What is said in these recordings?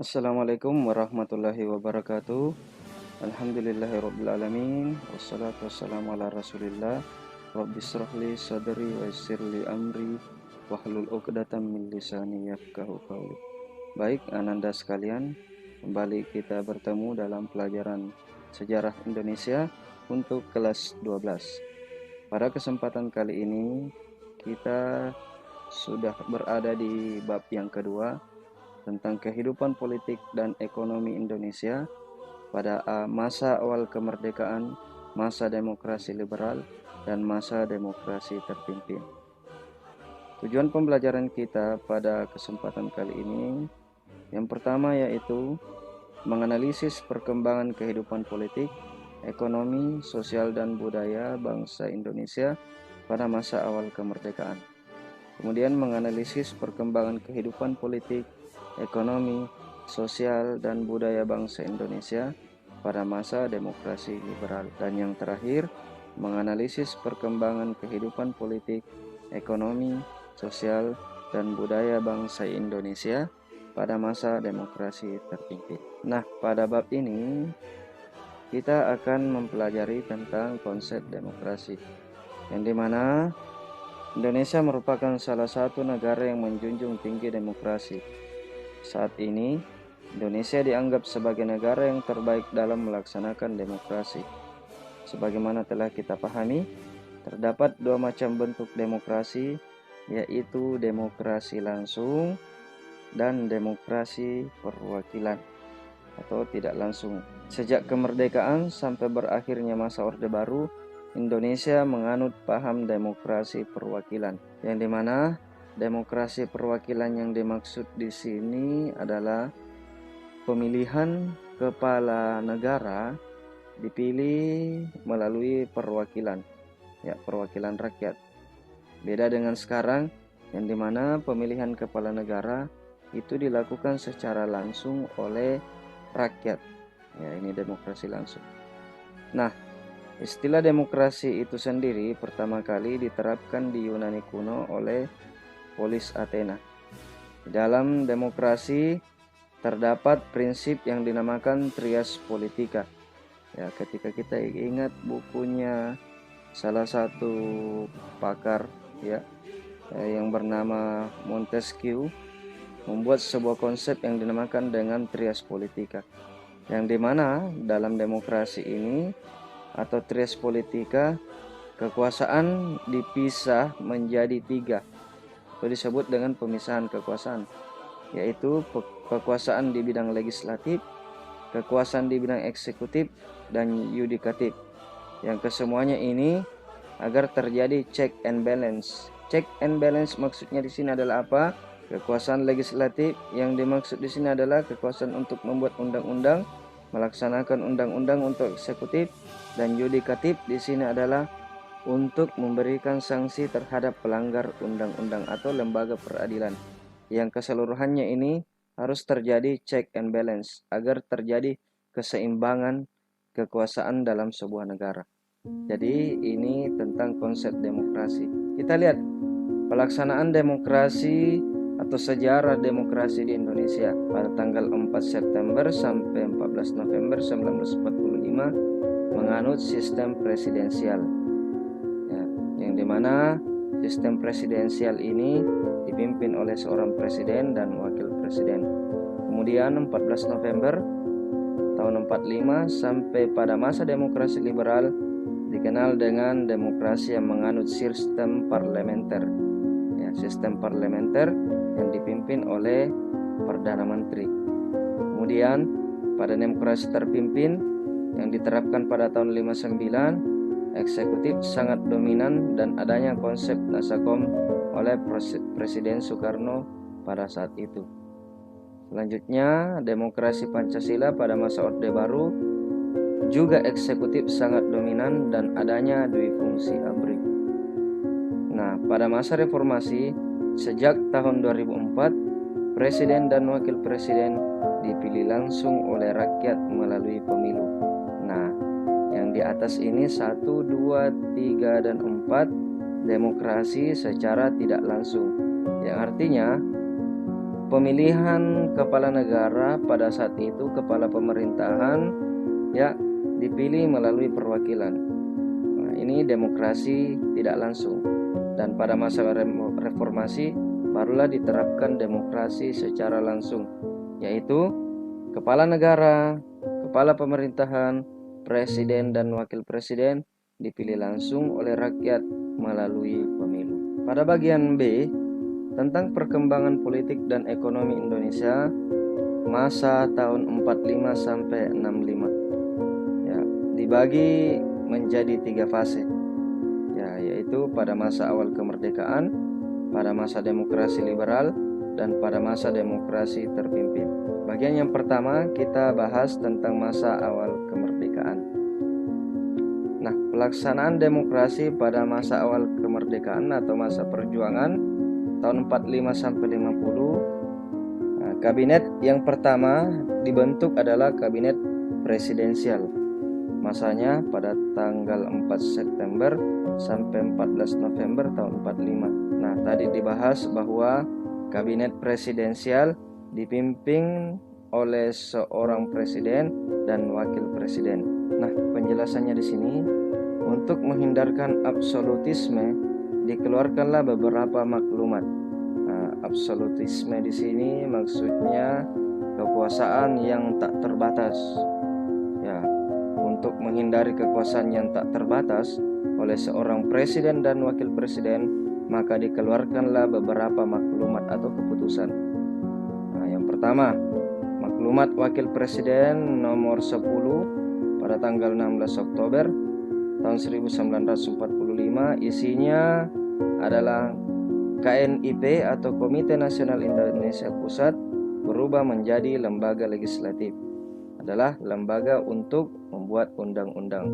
Assalamualaikum warahmatullahi wabarakatuh. Alhamdulillahirrabbilalamin. Wassalatu wassalamu ala rasulillah. Rabbi syrahli sadri wa yassirli amri wahlul uqdatam min lisani yafqahu qawli. Baik, ananda sekalian, kembali kita bertemu dalam pelajaran sejarah Indonesia untuk kelas 12. Pada kesempatan kali ini kita sudah berada di bab yang kedua tentang kehidupan politik dan ekonomi Indonesia pada masa awal kemerdekaan, masa demokrasi liberal, dan masa demokrasi terpimpin. Tujuan pembelajaran kita pada kesempatan kali ini yang pertama yaitu menganalisis perkembangan kehidupan politik, ekonomi, sosial, dan budaya bangsa Indonesia pada masa awal kemerdekaan. Kemudian menganalisis perkembangan kehidupan politik, ekonomi, sosial, dan budaya bangsa Indonesia pada masa demokrasi liberal. Dan yang terakhir, menganalisis perkembangan kehidupan politik, ekonomi, sosial, dan budaya bangsa Indonesia pada masa demokrasi terpimpin. Nah, pada bab ini kita akan mempelajari tentang konsep demokrasi, yang dimana Indonesia merupakan salah satu negara yang menjunjung tinggi demokrasi. Saat ini, Indonesia dianggap sebagai negara yang terbaik dalam melaksanakan demokrasi. Sebagaimana telah kita pahami, terdapat dua macam bentuk demokrasi, yaitu demokrasi langsung dan demokrasi perwakilan atau tidak langsung. Sejak kemerdekaan sampai berakhirnya masa Orde Baru, Indonesia menganut paham demokrasi perwakilan, yang dimana demokrasi perwakilan yang dimaksud di sini adalah pemilihan kepala negara dipilih melalui perwakilan, perwakilan rakyat. Beda dengan sekarang, yang dimana pemilihan kepala negara itu dilakukan secara langsung oleh rakyat. Ini demokrasi langsung. Nah, istilah demokrasi itu sendiri pertama kali diterapkan di Yunani kuno oleh Polis Athena. Dalam demokrasi terdapat prinsip yang dinamakan trias politika. Ketika kita ingat bukunya salah satu pakar yang bernama Montesquieu membuat sebuah konsep yang dinamakan dengan trias politika, yang dimana dalam demokrasi ini atau trias politika, kekuasaan dipisah menjadi tiga, itu disebut dengan pemisahan kekuasaan, yaitu kekuasaan di bidang legislatif, kekuasaan di bidang eksekutif, dan yudikatif, yang kesemuanya ini agar terjadi check and balance. Check and balance maksudnya di sini adalah apa? Kekuasaan legislatif yang dimaksud di sini adalah kekuasaan untuk membuat undang-undang, melaksanakan undang-undang untuk eksekutif, dan yudikatif di sini adalah untuk memberikan sanksi terhadap pelanggar undang-undang atau lembaga peradilan. Yang keseluruhannya ini harus terjadi check and balance agar terjadi keseimbangan kekuasaan dalam sebuah negara. Jadi ini tentang konsep demokrasi. Kita lihat pelaksanaan demokrasi atau sejarah demokrasi di Indonesia pada tanggal 4 September sampai 14 November 1945 menganut sistem presidensial, yang dimana sistem presidensial ini dipimpin oleh seorang presiden dan wakil presiden. Kemudian 14 November tahun 45 sampai pada masa demokrasi liberal dikenal dengan demokrasi yang menganut sistem parlementer, sistem parlementer yang dipimpin oleh Perdana Menteri. Kemudian pada demokrasi terpimpin yang diterapkan pada tahun 59, eksekutif sangat dominan dan adanya konsep Nasakom oleh Presiden Soekarno pada saat itu. Selanjutnya, demokrasi Pancasila pada masa Orde Baru juga eksekutif sangat dominan dan adanya dui fungsi ABRI. Nah, pada masa reformasi sejak tahun 2004, presiden dan wakil presiden dipilih langsung oleh rakyat melalui pemilu. Nah, yang di atas ini 1, 2, 3, dan 4 demokrasi secara tidak langsung, yang artinya pemilihan kepala negara pada saat itu, kepala pemerintahan ya dipilih melalui perwakilan. Nah, ini demokrasi tidak langsung. Dan pada masa reformasi barulah diterapkan demokrasi secara langsung, yaitu kepala negara, kepala pemerintahan, presiden dan wakil presiden dipilih langsung oleh rakyat melalui pemilu. Pada bagian B, tentang perkembangan politik dan ekonomi Indonesia masa tahun 45 sampai 65. Ya, dibagi menjadi 3 fase. Ya, yaitu pada masa awal kemerdekaan, pada masa demokrasi liberal, dan pada masa demokrasi terpimpin. Bagian yang pertama kita bahas tentang masa awal kemerdekaan. Nah, pelaksanaan demokrasi pada masa awal kemerdekaan atau masa perjuangan tahun 45 sampai 50. Nah, kabinet yang pertama dibentuk adalah kabinet presidensial. Masanya pada tanggal 4 September sampai 14 November tahun 45. Nah, tadi dibahas bahwa kabinet presidensial dipimpin oleh seorang presiden dan wakil presiden. Nah, penjelasannya di sini, untuk menghindarkan absolutisme dikeluarkanlah beberapa maklumat. Nah, absolutisme di sini maksudnya kekuasaan yang tak terbatas. Ya, untuk menghindari kekuasaan yang tak terbatas oleh seorang presiden dan wakil presiden, maka dikeluarkanlah beberapa maklumat atau keputusan. Nah, yang pertama, maklumat wakil presiden nomor 10 pada tanggal 16 Oktober tahun 1945, isinya adalah KNIP atau Komite Nasional Indonesia Pusat berubah menjadi lembaga legislatif, adalah lembaga untuk membuat undang-undang.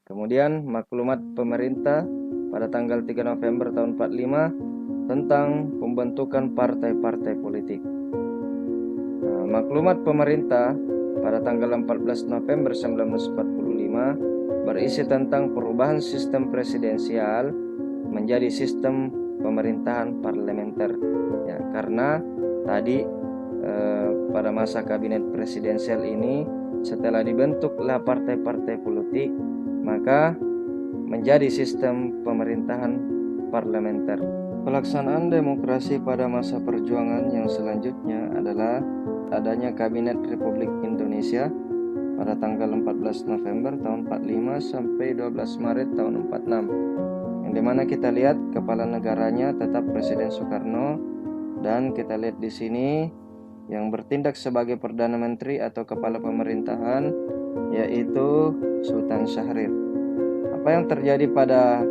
Kemudian maklumat pemerintah pada tanggal 3 November tahun 45 tentang pembentukan partai-partai politik. Nah, maklumat pemerintah pada tanggal 14 November 1945 berisi tentang perubahan sistem presidensial menjadi sistem pemerintahan parlementer. Ya, karena tadi pada masa kabinet presidensial ini setelah dibentuklah partai-partai politik, maka menjadi sistem pemerintahan parlementer. Pelaksanaan demokrasi pada masa perjuangan yang selanjutnya adalah adanya Kabinet Republik Indonesia pada tanggal 14 November tahun 45 sampai 12 Maret tahun 46, yang dimana kita lihat kepala negaranya tetap Presiden Soekarno, dan kita lihat di sini yang bertindak sebagai Perdana Menteri atau kepala pemerintahan yaitu Sultan Syahrir. Apa yang terjadi pada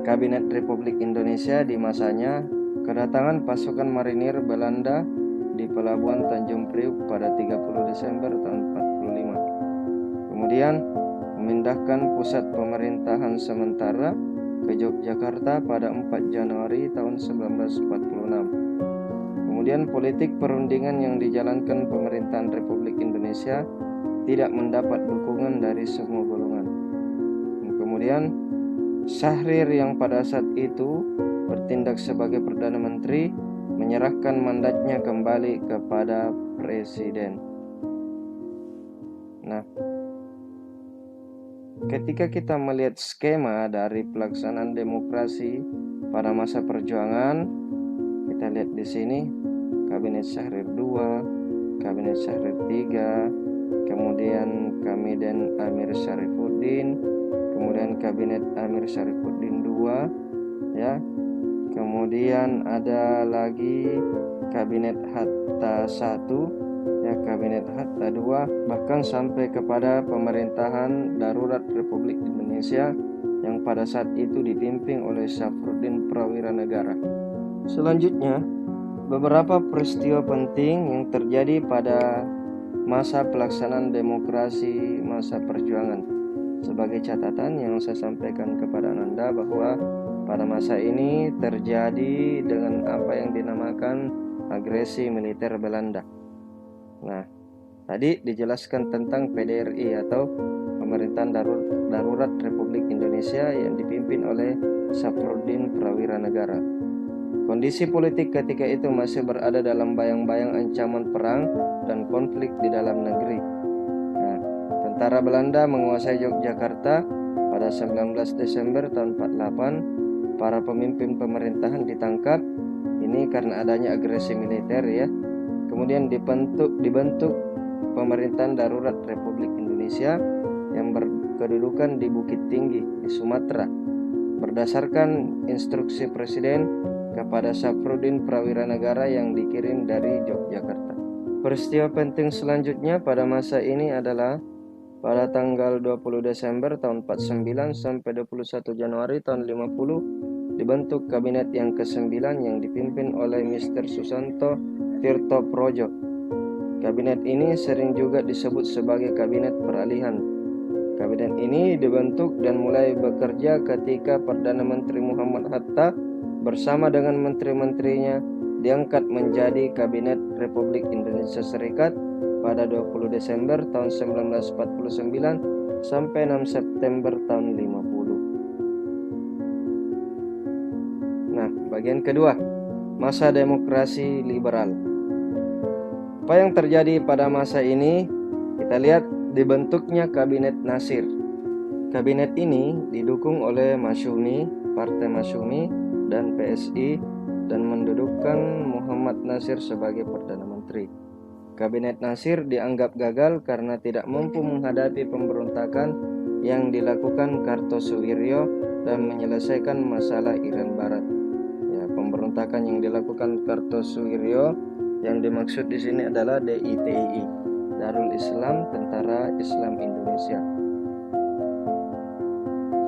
Kabinet Republik Indonesia di masanya? Kedatangan pasukan marinir Belanda di pelabuhan Tanjung Priuk pada 30 Desember tahun 45. Kemudian memindahkan pusat pemerintahan sementara ke Yogyakarta pada 4 Januari tahun 1946. Kemudian politik perundingan yang dijalankan pemerintahan Republik Indonesia tidak mendapat dukungan dari semua golongan. Kemudian Syahrir yang pada saat itu bertindak sebagai Perdana Menteri menyerahkan mandatnya kembali kepada Presiden. Nah, ketika kita melihat skema dari pelaksanaan demokrasi pada masa perjuangan, kita lihat di sini Kabinet Syahrir 2, Kabinet Syahrir 3, kemudian Kabinet Amir Syarifuddin, kemudian Kabinet Amir Syarifuddin 2, ya. Kemudian ada lagi Kabinet Hatta 1, ya, Kabinet Hatta 2, bahkan sampai kepada pemerintahan darurat Republik Indonesia yang pada saat itu dipimpin oleh Syafruddin Prawira Negara. Selanjutnya, beberapa peristiwa penting yang terjadi pada masa pelaksanaan demokrasi masa perjuangan. Sebagai catatan yang saya sampaikan kepada Anda bahwa pada masa ini terjadi dengan apa yang dinamakan agresi militer Belanda. Nah, tadi dijelaskan tentang PDRI atau Pemerintahan Darurat Republik Indonesia yang dipimpin oleh Syafruddin Prawira Negara. Kondisi politik ketika itu masih berada dalam bayang-bayang ancaman perang dan konflik di dalam negeri. Nah, tentara Belanda menguasai Yogyakarta pada 19 Desember tahun 48. Para pemimpin pemerintahan ditangkap. Ini karena adanya agresi militer ya. Kemudian dibentuk pemerintahan darurat Republik Indonesia yang berkedudukan di Bukit Tinggi di Sumatera berdasarkan instruksi Presiden kepada Safruddin Prawira Negara yang dikirim dari Yogyakarta. Peristiwa penting selanjutnya pada masa ini adalah pada tanggal 20 Desember tahun 49 sampai 21 Januari tahun 50 dibentuk kabinet yang ke-9 yang dipimpin oleh Mr. Susanto Tirto Projo. Kabinet ini sering juga disebut sebagai kabinet peralihan. Kabinet ini dibentuk dan mulai bekerja ketika Perdana Menteri Muhammad Hatta bersama dengan menteri-menterinya diangkat menjadi Kabinet Republik Indonesia Serikat pada 20 Desember tahun 1949 sampai 6 September tahun 50. Nah, bagian kedua, masa demokrasi liberal. Apa yang terjadi pada masa ini? Kita lihat dibentuknya Kabinet Nasir. Kabinet ini didukung oleh Masyumi, Partai Masyumi, dan PSI dan mendudukkan Muhammad Nasir sebagai Perdana Menteri. Kabinet Nasir dianggap gagal karena tidak mampu menghadapi pemberontakan yang dilakukan Kartosuwiryo dan menyelesaikan masalah Irian Barat. Ya, pemberontakan yang dilakukan Kartosuwiryo yang dimaksud di sini adalah DITII, Darul Islam Tentara Islam Indonesia.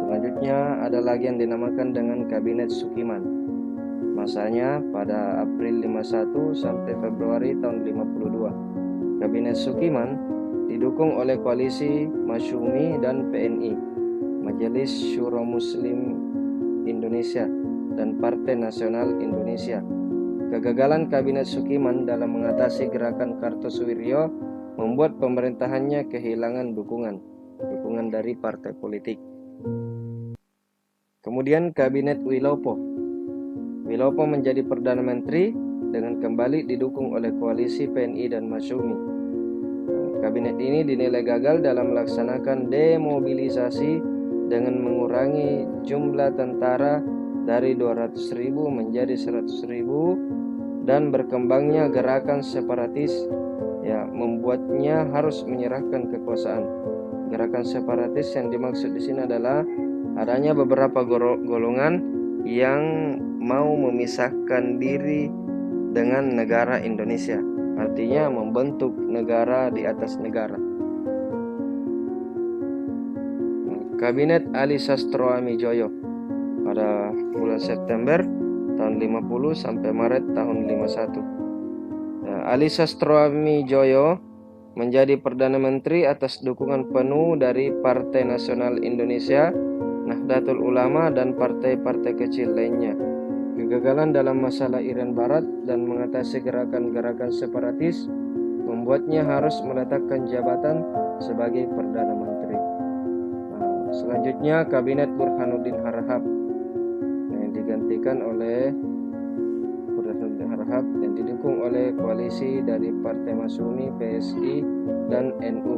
Selanjutnya ada lagi yang dinamakan dengan Kabinet Sukiman. Masanya pada April 51 sampai Februari tahun 52. Kabinet Sukiman didukung oleh koalisi Masyumi dan PNI, Majelis Syuro Muslim Indonesia, dan Partai Nasional Indonesia. Kegagalan Kabinet Sukiman dalam mengatasi gerakan Kartosuwiryo membuat pemerintahannya kehilangan dukungan dari partai politik. Kemudian Kabinet Wilopo. Wilopo menjadi Perdana Menteri dengan kembali didukung oleh koalisi PNI dan Masyumi. Kabinet ini dinilai gagal dalam melaksanakan demobilisasi dengan mengurangi jumlah tentara dari 200.000 menjadi 100.000 dan berkembangnya gerakan separatis membuatnya harus menyerahkan kekuasaan. Gerakan separatis yang dimaksud di sini adalah adanya beberapa golongan yang mau memisahkan diri dengan negara Indonesia, artinya membentuk negara di atas negara. Kabinet Ali Sastroamidjojo pada bulan September tahun 50 sampai Maret tahun 51. Ali Sastroamidjojo menjadi Perdana Menteri atas dukungan penuh dari Partai Nasional Indonesia, Nahdlatul Ulama, dan partai-partai kecil lainnya. Kegagalan dalam masalah Irian Barat dan mengatasi gerakan-gerakan separatis membuatnya harus meletakkan jabatan sebagai Perdana Menteri. Selanjutnya Kabinet Burhanuddin Harahap yang digantikan oleh Burhanuddin Harahap yang didukung oleh koalisi dari Partai Masyumi, PSI, dan NU.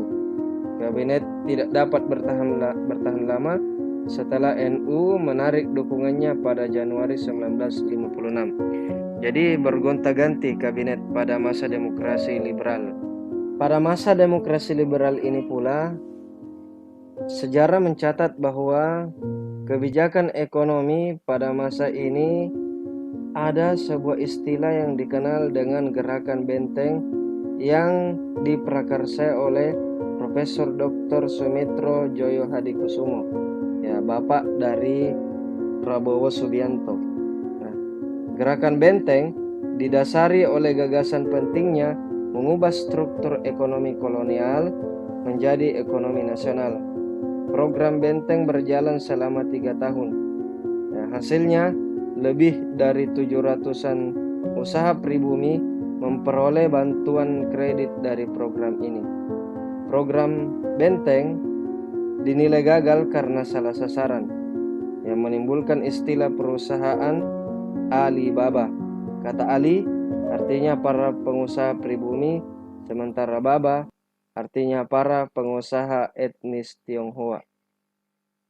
Kabinet tidak dapat bertahan lama setelah NU menarik dukungannya pada Januari 1956. Jadi bergonta-ganti kabinet pada masa demokrasi liberal. Pada masa demokrasi liberal ini pula, sejarah mencatat bahwa kebijakan ekonomi pada masa ini ada sebuah istilah yang dikenal dengan gerakan benteng yang diprakarsai oleh Profesor Dr. Sumitro Joyo Hadikusumo, bapak dari Prabowo Subianto. Gerakan benteng didasari oleh gagasan pentingnya mengubah struktur ekonomi kolonial menjadi ekonomi nasional. Program benteng berjalan selama 3 tahun. Hasilnya lebih dari 700-an usaha pribumi memperoleh bantuan kredit dari program ini. Program benteng dinilai gagal karena salah sasaran yang menimbulkan istilah perusahaan Alibaba Kata Ali artinya para pengusaha pribumi, sementara Baba artinya para pengusaha etnis Tionghoa.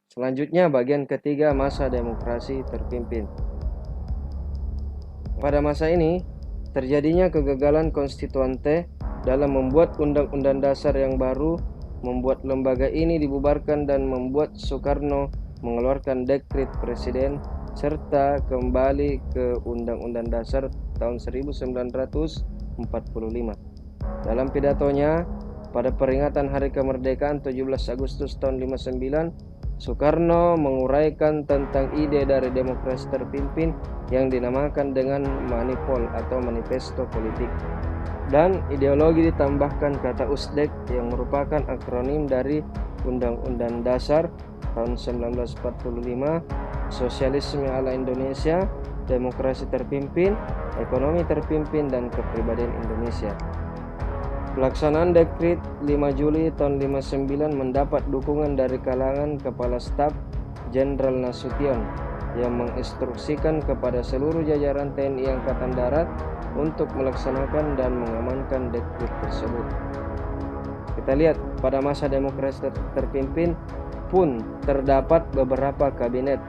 Selanjutnya bagian ketiga, masa demokrasi terpimpin. Pada masa ini terjadinya kegagalan konstituante dalam membuat undang-undang dasar yang baru, membuat lembaga ini dibubarkan dan membuat Soekarno mengeluarkan dekret presiden serta kembali ke Undang-Undang Dasar tahun 1945. Dalam pidatonya pada peringatan Hari Kemerdekaan 17 Agustus tahun 59, Soekarno menguraikan tentang ide dari demokrasi terpimpin yang dinamakan dengan Manipol atau Manifesto Politik. Dan ideologi ditambahkan kata USDEK yang merupakan akronim dari Undang-Undang Dasar tahun 1945, Sosialisme ala Indonesia, Demokrasi terpimpin, Ekonomi terpimpin, dan Kepribadian Indonesia. Pelaksanaan Dekret 5 Juli tahun 59 mendapat dukungan dari kalangan Kepala Staf Jenderal Nasution yang menginstruksikan kepada seluruh jajaran TNI Angkatan Darat untuk melaksanakan dan mengamankan dekret tersebut. Kita lihat pada masa demokrasi terpimpin pun terdapat beberapa kabinet.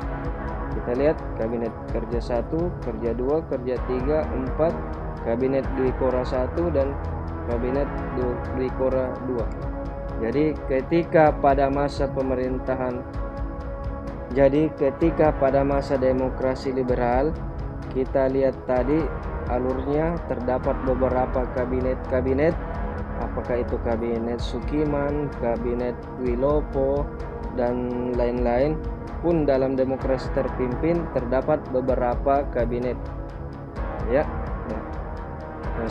Kita lihat kabinet kerja 1, kerja 2, kerja 3, 4, kabinet Dwi Kora 1 dan kabinet Dwi Kora 2. Jadi ketika pada masa demokrasi liberal, kita lihat tadi alurnya terdapat beberapa kabinet-kabinet, apakah itu kabinet Sukiman, kabinet Wilopo, dan lain-lain. Pun dalam demokrasi terpimpin terdapat beberapa kabinet, ya. Nah,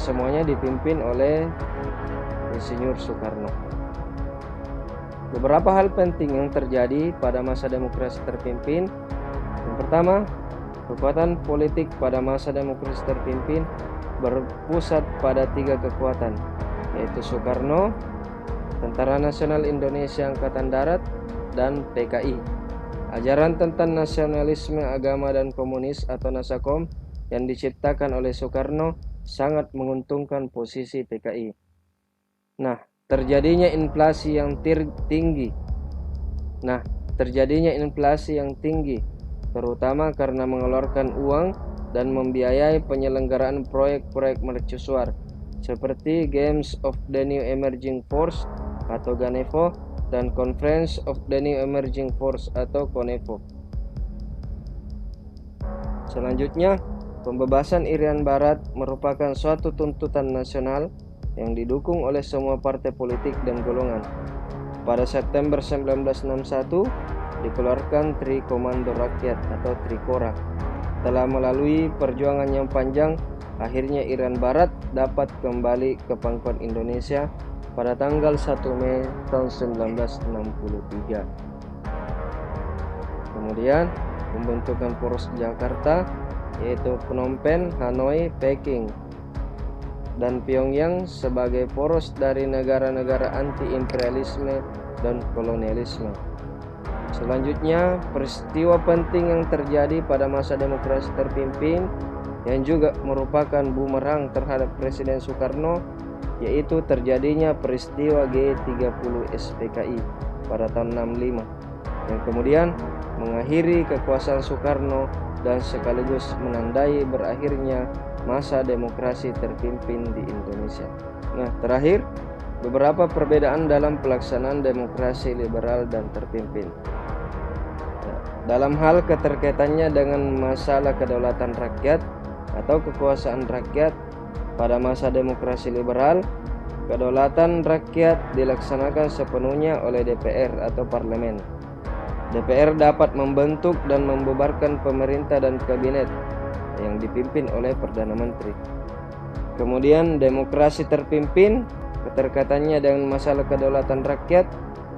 semuanya dipimpin oleh Insinyur Soekarno. Beberapa hal penting yang terjadi pada masa demokrasi terpimpin. Yang pertama, kekuatan politik pada masa demokrasi terpimpin berpusat pada 3 kekuatan, yaitu Soekarno, Tentara Nasional Indonesia Angkatan Darat, dan PKI. Ajaran tentang nasionalisme agama dan komunis atau Nasakom yang diciptakan oleh Soekarno sangat menguntungkan posisi PKI. Nah, terjadinya inflasi yang tinggi. Terutama karena mengeluarkan uang dan membiayai penyelenggaraan proyek-proyek mercusuar seperti Games of the New Emerging Force atau Ganevo dan Conference of the New Emerging Force atau CONEFO. Selanjutnya, pembebasan Irian Barat merupakan suatu tuntutan nasional yang didukung oleh semua partai politik dan golongan. Pada September 1961 dikeluarkan Tri Komando Rakyat atau Trikora. Telah melalui perjuangan yang panjang, akhirnya Irian Barat dapat kembali ke pangkuan Indonesia pada tanggal 1 Mei tahun 1963. Kemudian pembentukan poros Jakarta, yaitu Phnom Penh, Hanoi, Peking, dan Pyongyang sebagai poros dari negara-negara anti-imperialisme dan kolonialisme. Selanjutnya, peristiwa penting yang terjadi pada masa demokrasi terpimpin yang juga merupakan bumerang terhadap Presiden Soekarno, yaitu terjadinya peristiwa G30 SPKI pada tahun 65 yang kemudian mengakhiri kekuasaan Soekarno dan sekaligus menandai berakhirnya masa demokrasi terpimpin di Indonesia. Nah, terakhir, beberapa perbedaan dalam pelaksanaan demokrasi liberal dan terpimpin. Dalam hal keterkaitannya dengan masalah kedaulatan rakyat atau kekuasaan rakyat, pada masa demokrasi liberal, kedaulatan rakyat dilaksanakan sepenuhnya oleh DPR atau parlemen. DPR dapat membentuk dan membubarkan pemerintah dan kabinet yang dipimpin oleh Perdana Menteri. Kemudian demokrasi terpimpin, keterkaitannya dengan masalah kedaulatan rakyat,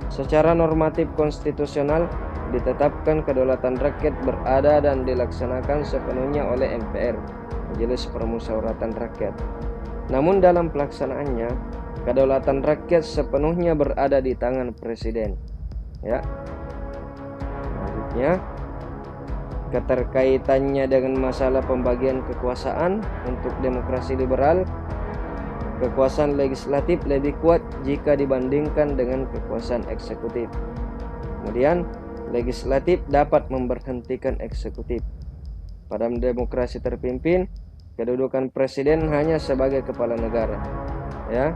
secara normatif konstitusional ditetapkan kedaulatan rakyat berada dan dilaksanakan sepenuhnya oleh MPR, Majelis Permusyawaratan Rakyat. Namun dalam pelaksanaannya, kedaulatan rakyat sepenuhnya berada di tangan presiden. Ya. Selanjutnya, keterkaitannya dengan masalah pembagian kekuasaan. Untuk demokrasi liberal, kekuasaan legislatif lebih kuat jika dibandingkan dengan kekuasaan eksekutif. Kemudian, legislatif dapat memberhentikan eksekutif. Pada demokrasi terpimpin, kedudukan presiden hanya sebagai kepala negara. Ya.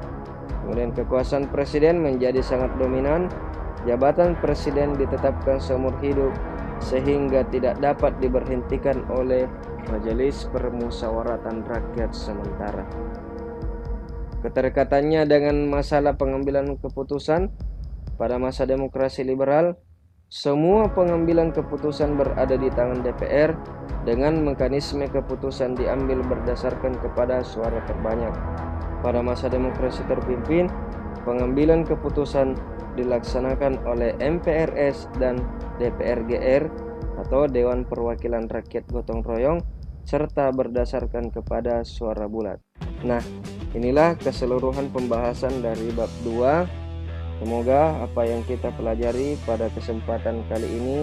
Kemudian kekuasaan presiden menjadi sangat dominan. Jabatan presiden ditetapkan seumur hidup sehingga tidak dapat diberhentikan oleh Majelis Permusyawaratan Rakyat sementara. Keterkaitannya dengan masalah pengambilan keputusan. Pada masa demokrasi liberal, semua pengambilan keputusan berada di tangan DPR dengan mekanisme keputusan diambil berdasarkan kepada suara terbanyak. Pada masa demokrasi terpimpin, pengambilan keputusan dilaksanakan oleh MPRS dan DPR-GR atau Dewan Perwakilan Rakyat Gotong Royong serta berdasarkan kepada suara bulat. Nah, inilah keseluruhan pembahasan dari bab 2. Semoga apa yang kita pelajari pada kesempatan kali ini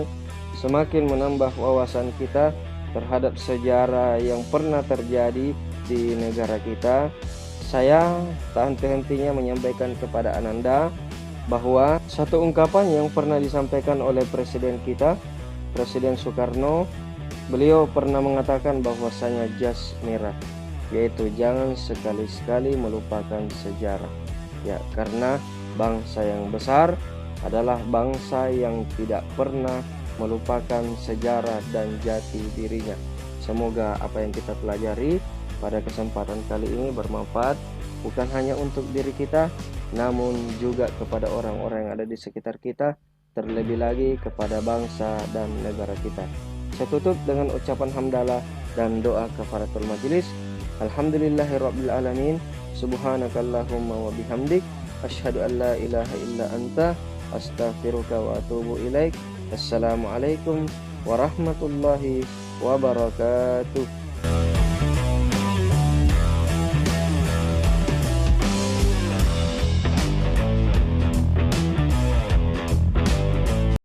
semakin menambah wawasan kita terhadap sejarah yang pernah terjadi di negara kita. Saya tak henti-hentinya menyampaikan kepada Ananda bahwa satu ungkapan yang pernah disampaikan oleh Presiden kita, Presiden Soekarno, beliau pernah mengatakan bahwasanya jas merah, yaitu jangan sekali-sekali melupakan sejarah. Ya, karena bangsa yang besar adalah bangsa yang tidak pernah melupakan sejarah dan jati dirinya. Semoga apa yang kita pelajari pada kesempatan kali ini bermanfaat bukan hanya untuk diri kita, namun juga kepada orang-orang yang ada di sekitar kita, terlebih lagi kepada bangsa dan negara kita. Saya tutup dengan ucapan hamdalah dan doa kafaratul majelis. Alhamdulillahirabbil alamin. Subhanakallahumma wa bihamdik, asyhadu an la ilaha illa anta, astaghfiruka wa atubu ilaik. Assalamualaikum warahmatullahi wabarakatuh.